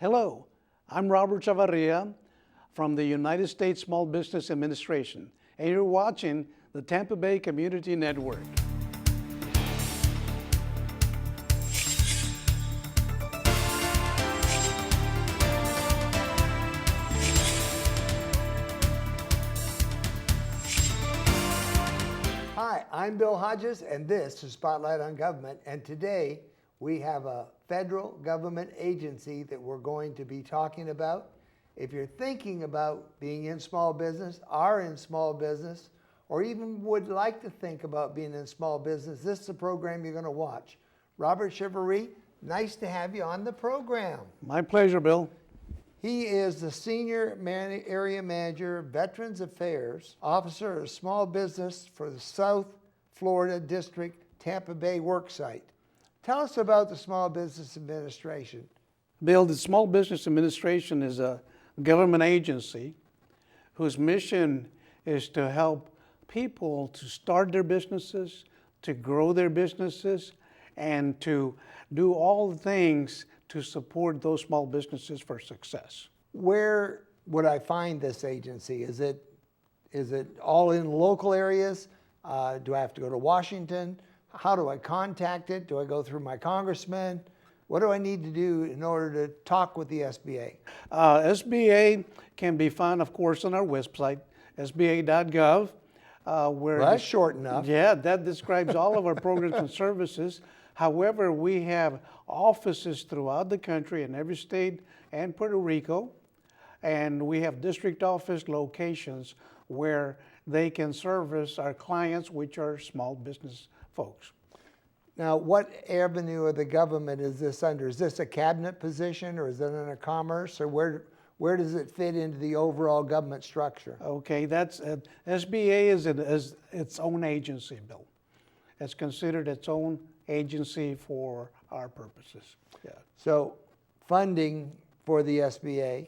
Hello, I'm Robert Chavarria from the United States Small Business Administration, and you're watching the Tampa Bay Community Network. Hi, I'm Bill Hodges, and this is Spotlight on Government. And today we have a federal government agency that we're going to be talking about. If you're thinking about being in small business, are in small business, or even would like to think about being in small business, this is the program you're going to watch. Robert Chavarria, nice to have you on the program. My pleasure, Bill. He is the Senior Area Manager, Veterans Affairs, Officer of Small Business for the South Florida District Tampa Bay Worksite. Tell us about the Small Business Administration. Bill, the Small Business Administration is a government agency whose mission is to help people to start their businesses, to grow their businesses, and to do all the things to support those small businesses for success. Where would I find this agency? Is it all in local areas? Do I have to go to Washington? How do I contact it? Do I go through my congressman? What do I need to do in order to talk with the SBA? SBA can be found, of course, on our website, sba.gov. Well, that's short enough. Yeah, that describes all of our programs and services. However, we have offices throughout the country in every state and Puerto Rico, and we have district office locations where they can service our clients, which are small business folks. Now, what avenue of the government is this under? Is this a cabinet position, or is it under commerce, or where does it fit into the overall government structure? Okay, that's SBA is its own agency, Bill. It's considered its own agency for our purposes. Yeah. So funding for the SBA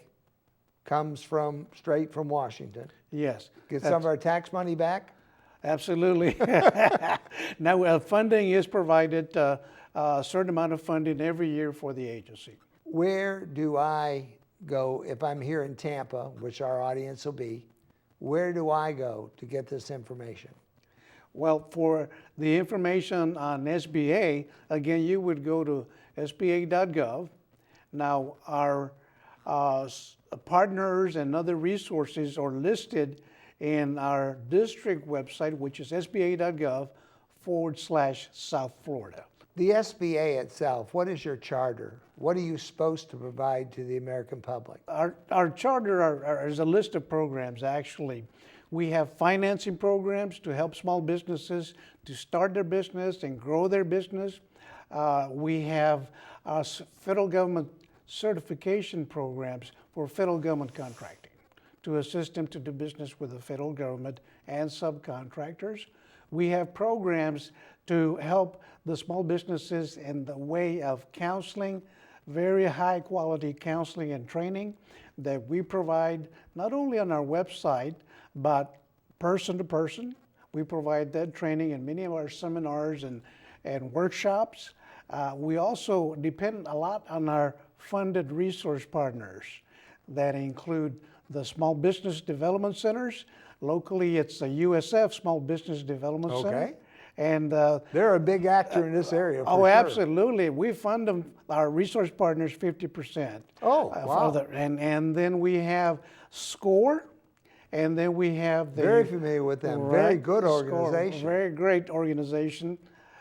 comes straight from Washington. Yes. Get some of our tax money back? Absolutely. Now, funding is provided, a certain amount of funding every year for the agency. Where do I go if I'm here in Tampa, which our audience will be? Where do I go to get this information? Well, for the information on SBA, again, you would go to sba.gov. Now, our partners and other resources are listed in our district website, which is sba.gov/South Florida. The SBA itself, what is your charter? What are you supposed to provide to the American public? Our charter is a list of programs, actually. We have financing programs to help small businesses to start their business and grow their business. We have federal government certification programs for federal government contracting to assist them to do business with the federal government and subcontractors. We have programs to help the small businesses in the way of counseling, very high quality counseling and training that we provide not only on our website, but person to person. We provide that training in many of our seminars and workshops. We also depend a lot on our funded resource partners that include the Small Business Development Centers. Locally, it's the USF Small Business Development Center. And they're a big actor in this area. Oh, sure. Absolutely. We fund them, our resource partners, 50%. Oh, wow. And then we have SCORE, and then we have the... Very familiar with them. Right, very good organization. SCORE, very great organization.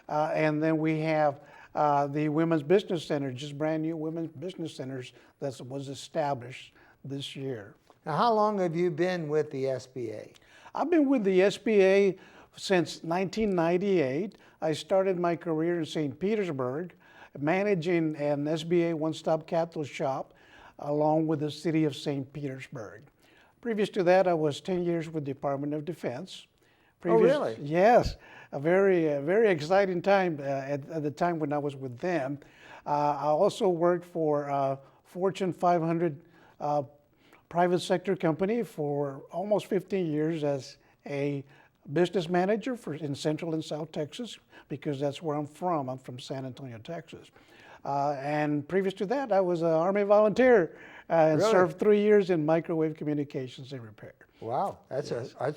And then we have the Women's Business Center, just brand new Women's Business Centers that was established this year. Now, how long have you been with the SBA? I've been with the SBA since 1998. I started my career in St. Petersburg, managing an SBA one-stop capital shop along with the city of St. Petersburg. Previous to that, I was 10 years with the Department of Defense. Oh, really? Yes, a very exciting time at the time when I was with them. I also worked for Fortune 500 private sector company for almost 15 years as a business manager in Central and South Texas, because that's where I'm from. I'm from San Antonio, Texas. And previous to that, I was an Army volunteer and Really? served 3 years in microwave communications and repair. Wow, that's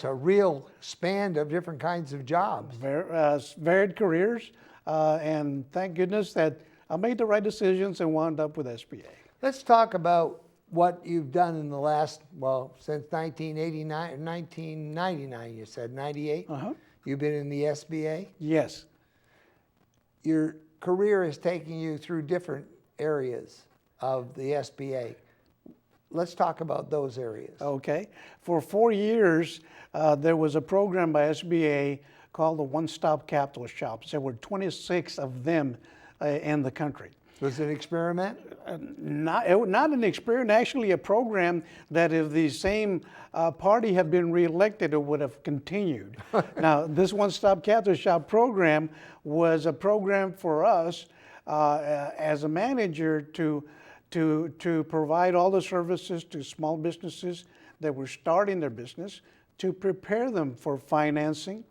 a real span of different kinds of jobs. Varied careers, and thank goodness that I made the right decisions and wound up with SBA. Let's talk about what you've done in the last, well, since 1989, 1999, you said, 98? Uh-huh. You've been in the SBA? Yes. Your career is taking you through different areas of the SBA. Let's talk about those areas. Okay. For 4 years, there was a program by SBA called the One-Stop Capital Shops. There were 26 of them in the country. Was it an experiment? Not an experiment, actually a program that if the same party had been reelected, it would have continued. Now, this One-Stop Capital Shop program was a program for us as a manager to provide all the services to small businesses that were starting their business, to prepare them for financing,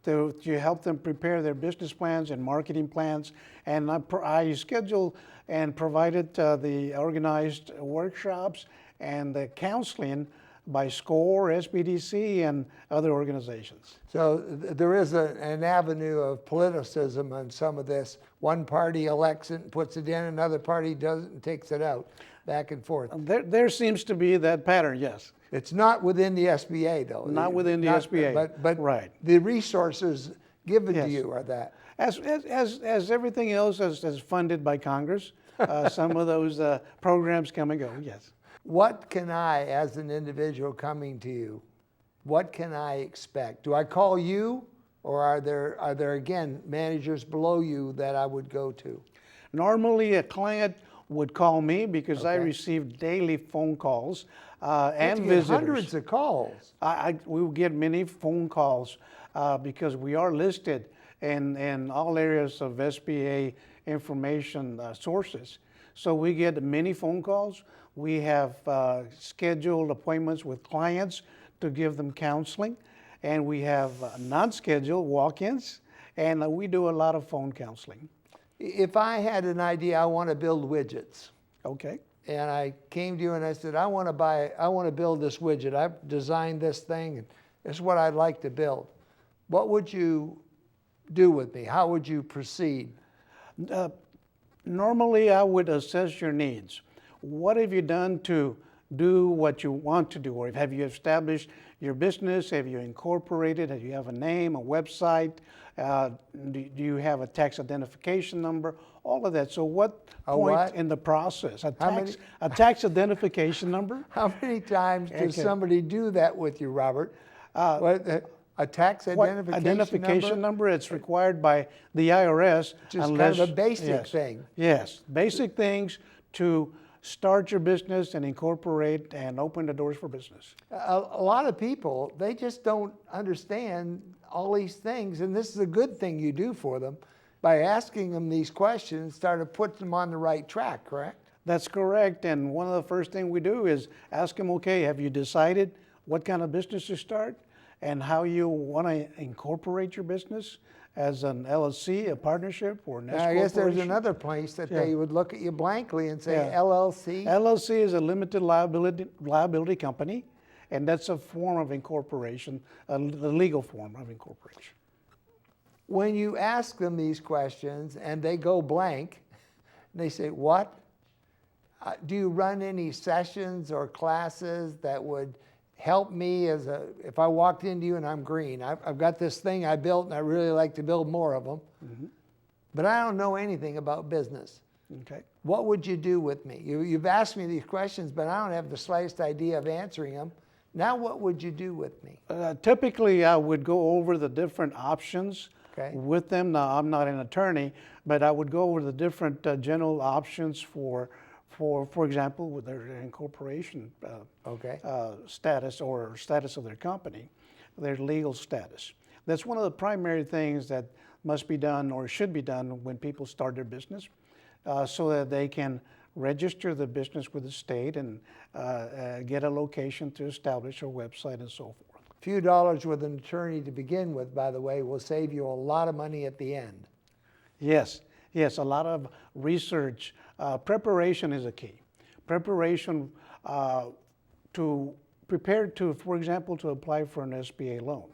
to help them prepare their business plans and marketing plans. And I scheduled and provided the organized workshops and the counseling by SCORE, SBDC, and other organizations. So there is an avenue of politicism on some of this. One party elects it and puts it in, another party does it and takes it out, back and forth. There seems to be that pattern, yes. It's not within the SBA, though. Not within the SBA, But right. the resources given to Yes. you are that. As everything else is funded by Congress, some of those programs come and go, yes. What can I, as an individual coming to you, what can I expect? Do I call you, or are there again managers below you that I would go to? Normally, a client would call me because I Okay. receive daily phone calls and You get visitors. hundreds of calls. We will get many phone calls because we are listed in all areas of SBA information sources. So we get many phone calls. We have scheduled appointments with clients to give them counseling, and we have non-scheduled walk-ins, and we do a lot of phone counseling. If I had an idea, I want to build widgets, Okay. and I came to you and I said, I want to build this widget. I've designed this thing, and this is what I'd like to build. What would you do with me? How would you proceed? Normally, I would assess your needs. What have you done to do what you want to do? Or have you established your business? Have you incorporated? Do you have a name, a website? Do you have a tax identification number? All of that. So what A point what? in the process? A How many- tax identification number? How many times does Okay. somebody do that with you, Robert? A tax What identification number? It's required by the IRS. Just kind of a basic thing. Yes, basic things to start your business and incorporate and open the doors for business. A lot of people, they just don't understand all these things, and this is a good thing you do for them. By asking them these questions, start to put them on the right track, correct? That's correct. And one of the first things we do is ask them, okay, have you decided what kind of business to start and how you want to incorporate your business as an LLC, a partnership, or an S Now, I guess there's corporation? another place that Yeah. they would look at you blankly and say, Yeah. LLC? LLC is a limited liability company, and that's a form of incorporation, the legal form of incorporation. When you ask them these questions and they go blank, they say, what? Do you run any sessions or classes that would help me if I walked into you and I'm green? I've got this thing I built and I really like to build more of them, but I don't know anything about business. Okay. What would you do with me? You've asked me these questions, but I don't have the slightest idea of answering them. Now what would you do with me? Typically, I would go over the different options Okay. with them. Now, I'm not an attorney, but I would go over the different general options for example, with their incorporation Okay. status or status of their company, their legal status. That's one of the primary things that must be done or should be done when people start their business, so that they can register the business with the state and get a location to establish a website and so forth. A few dollars with an attorney to begin with, by the way, will save you a lot of money at the end. Yes, Yes, a lot of research. Preparation is a key. Preparation to prepare to, for example, to apply for an SBA loan.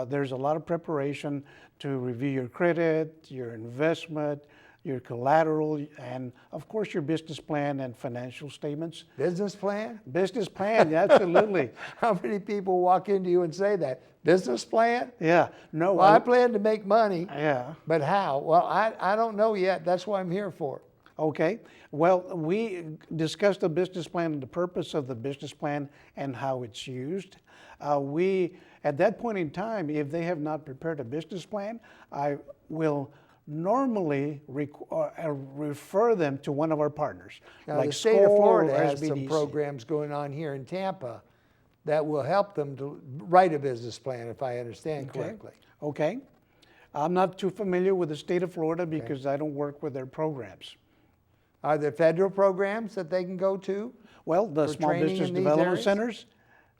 There's a lot of preparation to review your credit, your investment, your collateral, and of course your business plan and financial statements. Business plan? Business plan, absolutely. How many people walk into you and say that? Business plan? Yeah, no. Well, I plan to make money, Yeah. but how? Well, I don't know yet. That's what I'm here for. Okay. Well, we discussed the business plan and the purpose of the business plan and how it's used. At that point in time, if they have not prepared a business plan, I will normally refer them to one of our partners. Now, like the state of SCORE or Florida has some SBDC. programs going on here in Tampa that will help them to write a business plan, if I understand correctly. Okay. I'm not too familiar with the state of Florida because I don't work with their programs. Are there federal programs that they can go to? Well, the For Small training Business in these Development areas? Centers,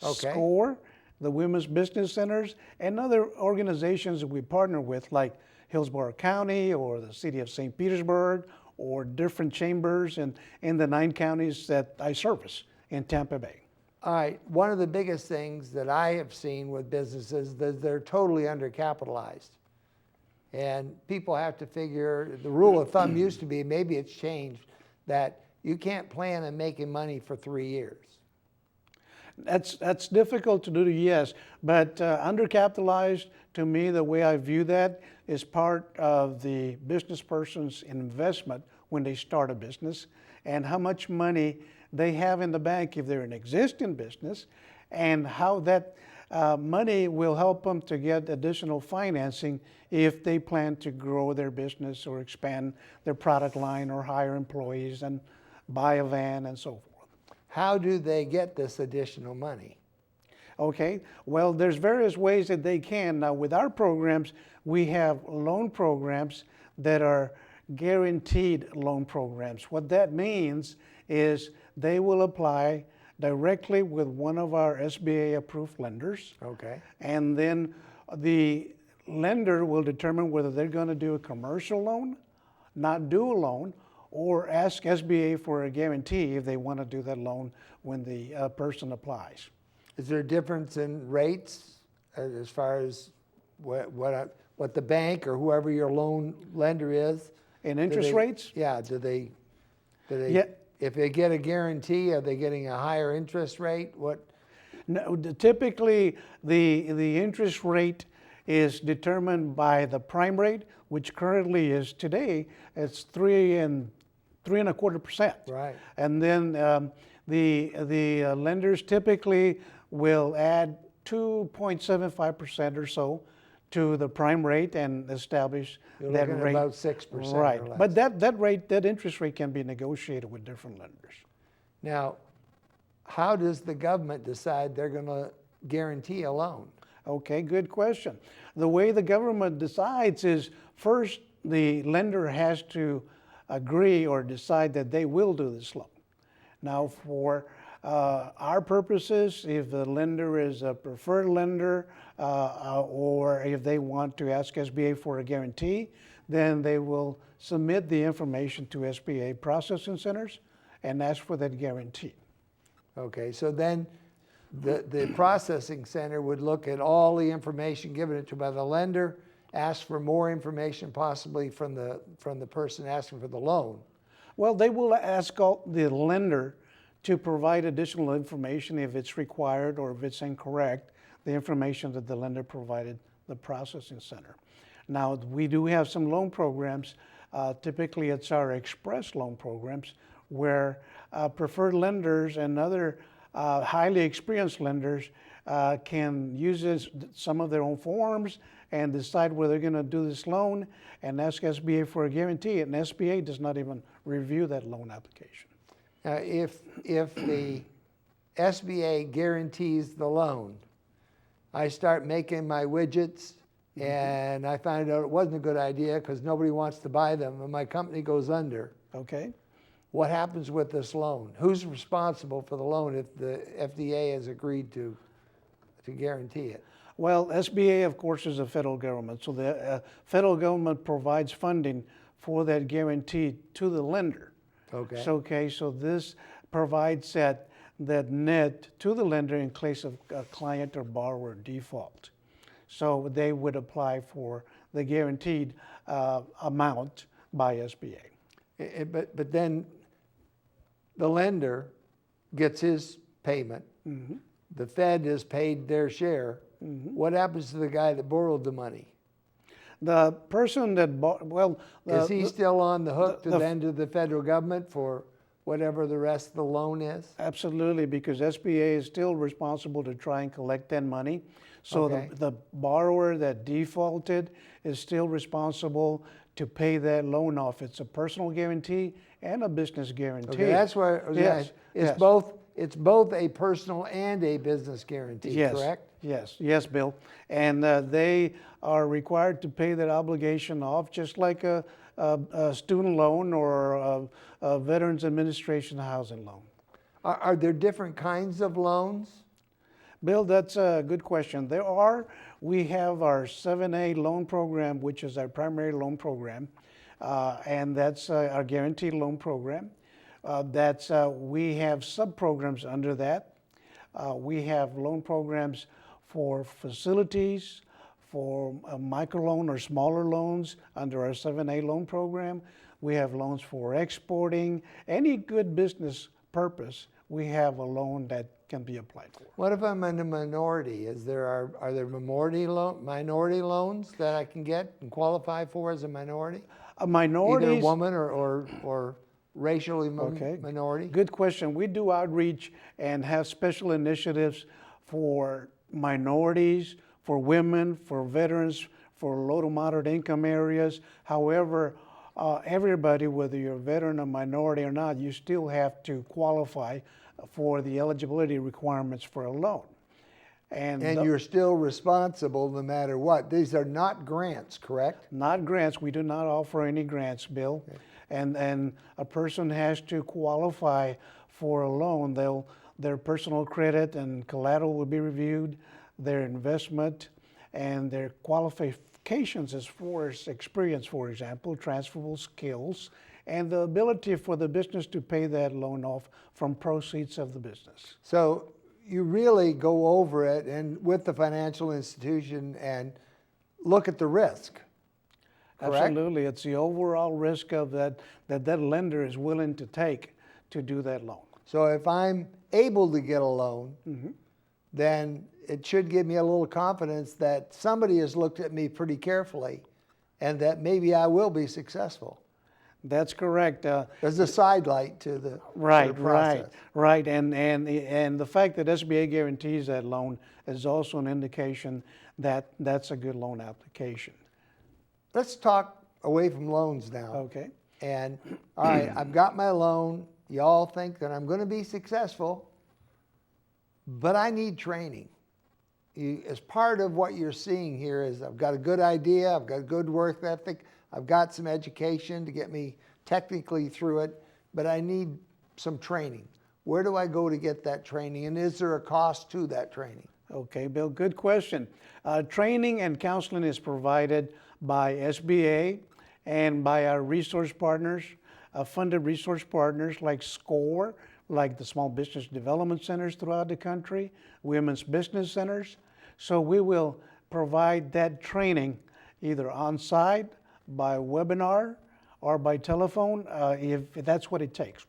Okay. SCORE, the Women's Business Centers, and other organizations that we partner with, like Hillsborough County or the City of St. Petersburg, or different chambers in the 9 counties that I service in Tampa Bay. All right, one of the biggest things that I have seen with businesses is they're totally undercapitalized. And people have to figure, the rule of thumb used to be, maybe it's changed, that you can't plan on making money for 3 years. That's difficult to do, yes, but undercapitalized, to me, the way I view that is part of the business person's investment when they start a business, and how much money they have in the bank if they're an existing business, and how that money will help them to get additional financing if they plan to grow their business or expand their product line or hire employees and buy a van and so forth. How do they get this additional money? Okay, well, there's various ways that they can. Now, with our programs, we have loan programs that are guaranteed loan programs. What that means is they will apply directly with one of our SBA approved lenders. Okay. And then the lender will determine whether they're going to do a commercial loan, not do a loan, or ask SBA for a guarantee if they want to do that loan when the person applies. Is there a difference in rates as far as what the bank or whoever your loan lender is? In interest rates? Yeah, do they Yeah. if they get a guarantee, are they getting a higher interest rate? What? No, typically, the interest rate is determined by the prime rate, which currently is today, it's 3.25%. Right. And then the lenders typically will add 2.75% or so to the prime rate and establish You're that looking at rate. about 6% or Right. less. But that interest rate can be negotiated with different lenders. Now, how does the government decide they're going to guarantee a loan? Okay, good question. The way the government decides is first the lender has to agree or decide that they will do this loan. Now, for our purposes, if the lender is a preferred lender or if they want to ask SBA for a guarantee, then they will submit the information to SBA processing centers and ask for that guarantee. Okay, so then the processing center would look at all the information given it to by the lender, ask for more information possibly from the person asking for the loan. Well, they will ask the lender to provide additional information if it's required or if it's incorrect, the information that the lender provided the processing center. Now, we do have some loan programs, typically it's our express loan programs, where preferred lenders and other highly experienced lenders can use some of their own forms and decide whether they're going to do this loan and ask SBA for a guarantee, and SBA does not even review that loan application. Now, if the SBA guarantees the loan, I start making my widgets and I find out it wasn't a good idea because nobody wants to buy them and my company goes under. Okay. What happens with this loan? Who's responsible for the loan if the FDA has agreed to guarantee it? Well, SBA, of course, is a federal government. So the federal government provides funding for that guarantee to the lender. Okay. So this provides that net to the lender in case of a client or borrower default. So they would apply for the guaranteed amount by SBA. But then the lender gets his payment. Mm-hmm. The Fed has paid their share. Mm-hmm. What happens to the guy that borrowed the money? The person that bought, well, Is he still on the hook to the- then to the federal government for whatever the rest of the loan is? absolutely, because SBA is still responsible to try and collect that money. So Okay. the borrower that defaulted is still responsible to pay that loan off. It's a personal guarantee and a business guarantee. Okay, that's where Yes, it's yes. both a personal and a business guarantee, Yes, correct? yes, Bill. And they are required to pay that obligation off just like a student loan or a Veterans Administration housing loan. Are there different kinds of loans? Bill, that's a good question. We have our 7A loan program, which is our primary loan program, and that's our guaranteed loan program. We have sub-programs under that. We have loan programs for facilities, for a microloan or smaller loans under our 7A loan program. We have loans for exporting. Any good business purpose, we have a loan that can be applied for. What if I'm in a minority? Are there minority loans that I can get and qualify for as a minority? Either a Minorities. woman or racially Okay. minority? Good question. We do outreach and have special initiatives for minorities, for women, for veterans, for low to moderate income areas. However, everybody, whether you're a veteran or minority or not, you still have to qualify for the eligibility requirements for a loan. And You're still responsible no matter what. These are not grants, correct? not grants. We do not offer any grants, Bill. Okay. And a person has to qualify for a loan. Their personal credit and collateral will be reviewed, their investment, and their qualifications as far as experience, for example, transferable skills, and the ability for the business to pay that loan off from proceeds of the business. So you really go over it and with the financial institution and look at the risk. Correct? Absolutely. It's the overall risk of that lender is willing to take to do that loan. So if I'm able to get a loan, then it should give me a little confidence that somebody has looked at me pretty carefully and that maybe I will be successful. That's correct. There's a sidelight to the Right. process. And the fact that SBA guarantees that loan is also an indication that that's a good loan application. Let's talk away from loans now. Okay. And all right, I've got my loan. Y'all think that I'm going to be successful, but I need training. As part of what you're seeing here is I've got a good idea, I've got a good work ethic, I've got some education to get me technically through it, but I need some training. Where do I go to get that training, and is there a cost to that training? Okay, Bill, good question. Training and counseling is provided by SBA and by our resource partners, funded resource partners like SCORE, like the Small Business Development Centers throughout the country, Women's Business Centers. So we will provide that training either on-site, by webinar, or by telephone, if that's what it takes.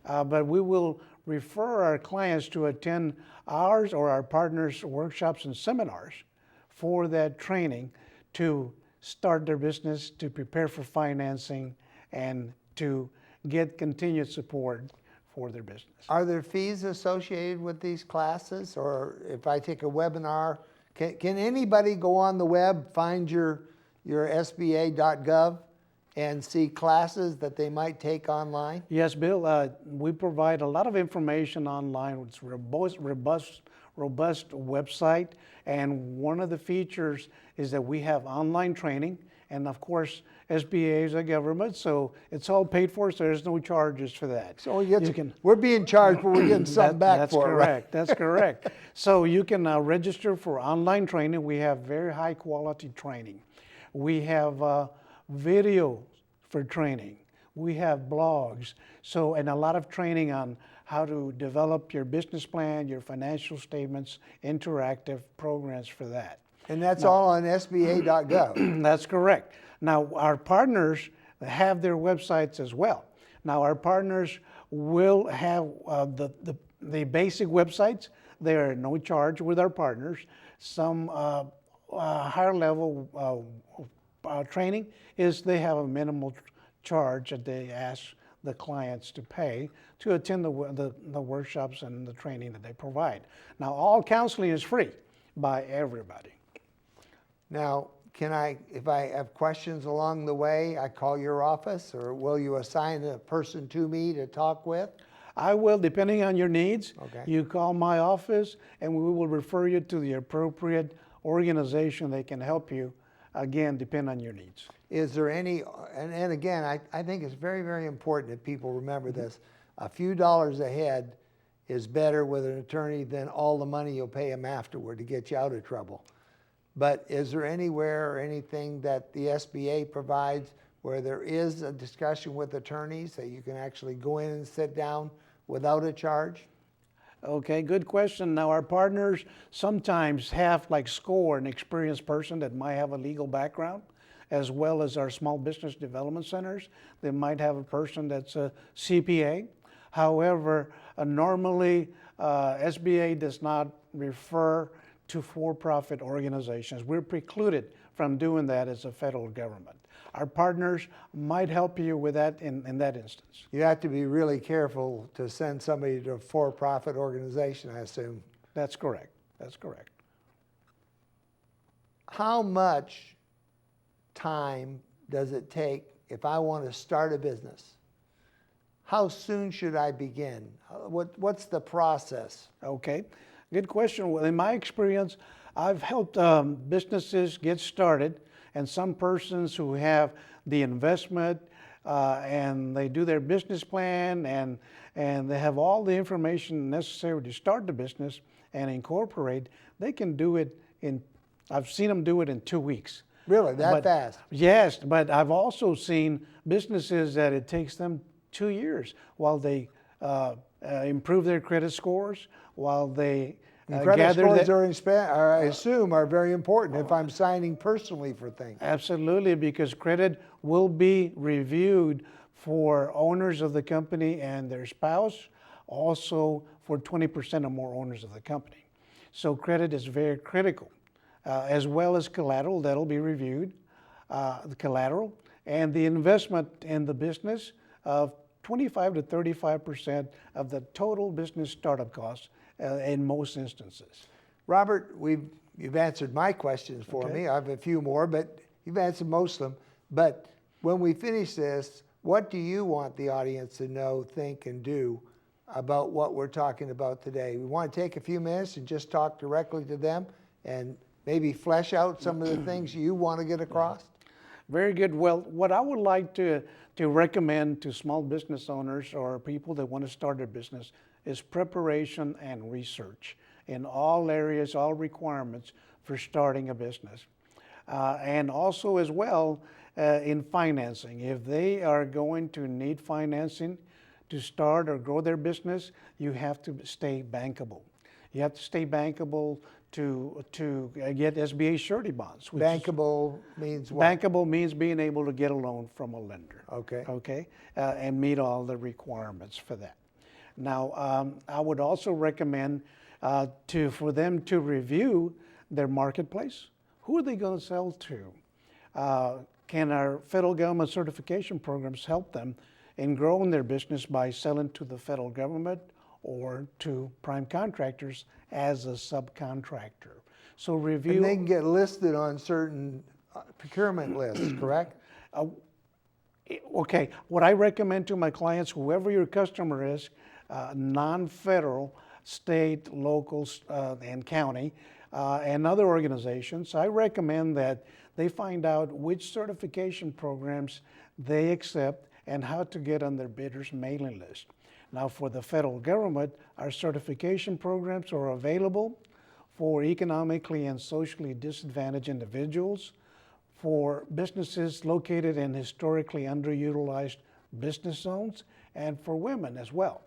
But we will refer our clients to attend ours or our partners' workshops and seminars for that training to start their business, to prepare for financing, and to get continued support for their business. Are there fees associated with these classes? Or if I take a webinar, can anybody go on the web, find your SBA.gov and see classes that they might take online? Yes, Bill, we provide a lot of information online. It's a robust website, and one of the features is that we have online training, and of course, SBA is a government, so it's all paid for, so there's no charges for that. So we're being charged, but we're getting something back for it, right? That's correct. That's correct. So you can register for online training. We have very high quality training. We have video for training. We have blogs, so and a lot of training on how to develop your business plan, your financial statements, interactive programs for that. And that's all on SBA.gov. That's correct. Now, our partners have their websites as well. Now, our partners will have the basic websites. They are no charge with our partners. Some higher level training is they have a minimal charge that they ask the clients to pay to attend the workshops and the training that they provide. Now, all counseling is free by everybody. Now, can I, if I have questions along the way, I call your office, or will you assign a person to me to talk with? I will, depending on your needs. Okay. You call my office and we will refer you to the appropriate organization that can help you, again, depend on your needs. Is there any, and again, I think it's very, very important that people remember this. A few dollars a head is better with an attorney than all the money you'll pay him afterward to get you out of trouble. But is there anywhere or anything that the SBA provides where there is a discussion with attorneys that you can actually go in and sit down without a charge? Okay, good question. Now, our partners sometimes have like SCORE, an experienced person that might have a legal background, as well as our small business development centers. They might have a person that's a CPA. However, normally SBA does not refer to for-profit organizations. We're precluded from doing that as a federal government. Our partners might help you with that in that instance. You have to be really careful to send somebody to a for-profit organization, I assume. That's correct. That's correct. How much time does it take if I want to start a business? How soon should I begin? What's the process? Okay, good question. Well, in my experience, I've helped businesses get started, and some persons who have the investment and they do their business plan and they have all the information necessary to start the business and incorporate, they can do it I've seen them do it in 2 weeks. Really, that fast? Yes, but I've also seen businesses that it takes them 2 years while they improve their credit scores, while they credit scores I assume, are very important if I'm signing personally for things. Absolutely, because credit will be reviewed for owners of the company and their spouse, also for 20% or more owners of the company. So credit is very critical, as well as collateral that'll be reviewed, the collateral, and the investment in the business of 25 to 35% of the total business startup costs in most instances. Robert, you've answered my questions for me. I have a few more, but you've answered most of them. But when we finish this, what do you want the audience to know, think, and do about what we're talking about today? We want to take a few minutes and just talk directly to them and maybe flesh out some of the things you want to get across. Very good. Well, what I would like to recommend to small business owners or people that want to start their business is preparation and research in all areas, all requirements for starting a business. And also as well in financing. If they are going to need financing to start or grow their business, you have to stay bankable. You have to stay bankable to get SBA surety bonds. Bankable means what? Bankable means being able to get a loan from a lender. Okay. Okay, and meet all the requirements for that. Now, I would also recommend for them to review their marketplace. Who are they going to sell to? Can our federal government certification programs help them in growing their business by selling to the federal government or to prime contractors as a subcontractor? So review. And they can get listed on certain procurement lists, correct? Okay, what I recommend to my clients, whoever your customer is, non-federal, state, local, and county, and other organizations, I recommend that they find out which certification programs they accept and how to get on their bidders mailing list. Now, for the federal government, our certification programs are available for economically and socially disadvantaged individuals, for businesses located in historically underutilized business zones and for women as well.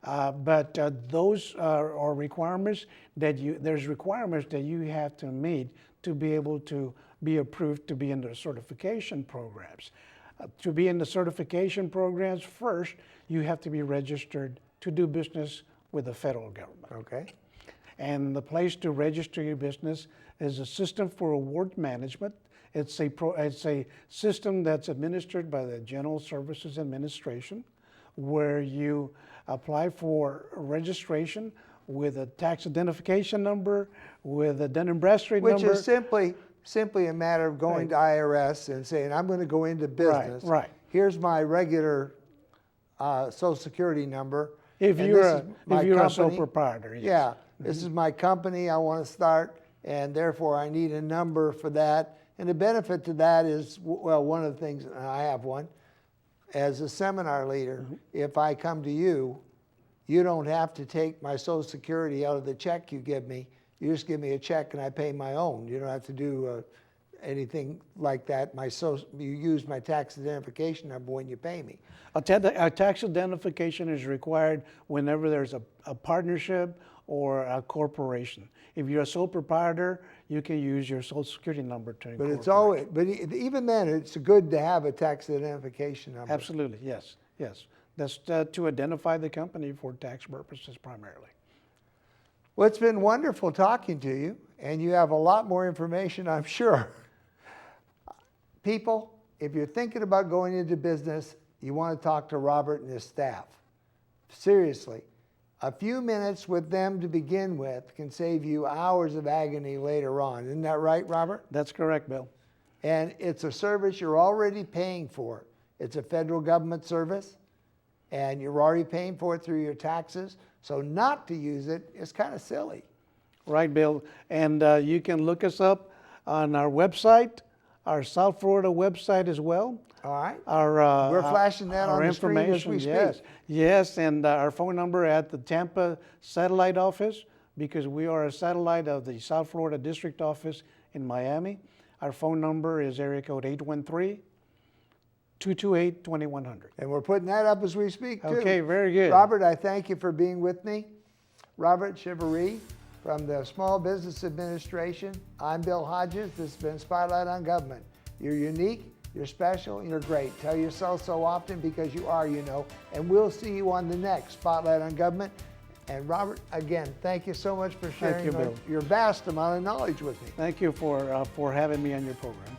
But those are requirements that there's requirements that you have to meet to be able to be approved to be in the certification programs. To be in the certification programs, first, you have to be registered to do business with the federal government. Okay. And the place to register your business is a system for award management. It's a system that's administered by the General Services Administration, where you apply for registration with a tax identification number, with a Dun & Bradstreet Which number. is simply a matter of going to IRS and saying, I'm going to go into business. Right. Here's my regular Social Security number. If and you're this is my a sole company. proprietor, yes. Yeah, this is my company I want to start, and therefore I need a number for that. And the benefit to that is, well, one of the things, and I have one, as a seminar leader, if I come to you, you don't have to take my Social Security out of the check you give me. You just give me a check and I pay my own. You don't have to do anything like that. You use my tax identification number when you pay me. A tax identification is required whenever there's a partnership or a corporation. If you're a sole proprietor, you can use your Social Security number to But incorporate. even then, it's good to have a tax identification number. Absolutely, yes, yes. That's to identify the company for tax purposes primarily. Well, it's been wonderful talking to you, and you have a lot more information, I'm sure. People, if you're thinking about going into business, you want to talk to Robert and his staff. Seriously. A few minutes with them to begin with can save you hours of agony later on. Isn't that right, Robert? That's correct, Bill. And it's a service you're already paying for. It's a federal government service, and you're already paying for it through your taxes. So not to use it is kind of silly. Right, Bill. And you can look us up on our website, our South Florida website as well. All right. We're flashing that on the screen as we yes. speak. Yes, and our phone number at the Tampa satellite office, because we are a satellite of the South Florida District Office in Miami. Our phone number is area code 813-228-2100. And we're putting that up as we speak, too. Okay, very good. Robert, I thank you for being with me. Robert Chivery from the Small Business Administration. I'm Bill Hodges. This has been Spotlight on Government. You're unique, you're special, and you're great. Tell yourself so often because you are, you know. And we'll see you on the next Spotlight on Government. And Robert, again, thank you so much for sharing Bill. your vast amount of knowledge with me. Thank you for having me on your program.